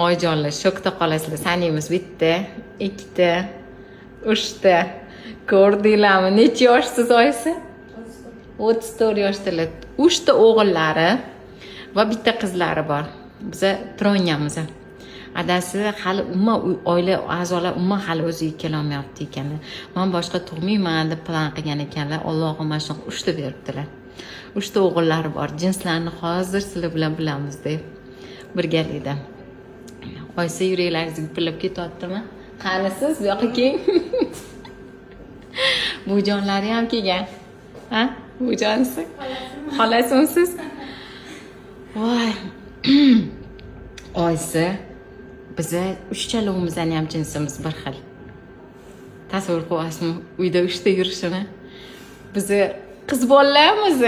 Oyijonlar shokda qolasizlar. Sanaymiz 1, 2, 3. Ko'rdinglarmi? Necha yoshsiz oyisi? 34 yoshdalar. 3 ta o'g'illari va bitta qizlari bor. Biza Tronyamiz. Adasi hali oila a'zolar hali o'ziga kelolmayapti ekanlar. Men boshqa tug'mayman deb plan qilgan ekanlar. Allohim mana shu 3 ta beribdilar. 3 ta o'g'illari bor. Jinslarni hozir sizlar bilan bilamiz deb birgalikda. Oysa yuraklaringiz gupillab ketyaptimi? Qani siz bu yoqqa keling. Bujonlari ham kelgan. Ha? Bujonsiz? Xolasimsiz? Voy. Oysa biza uchchalovimizning ham jinsimiz bir xil. Tasavvur qilasizmi? Uyda 3 ta yurishini. Biza qiz bolalarmiz.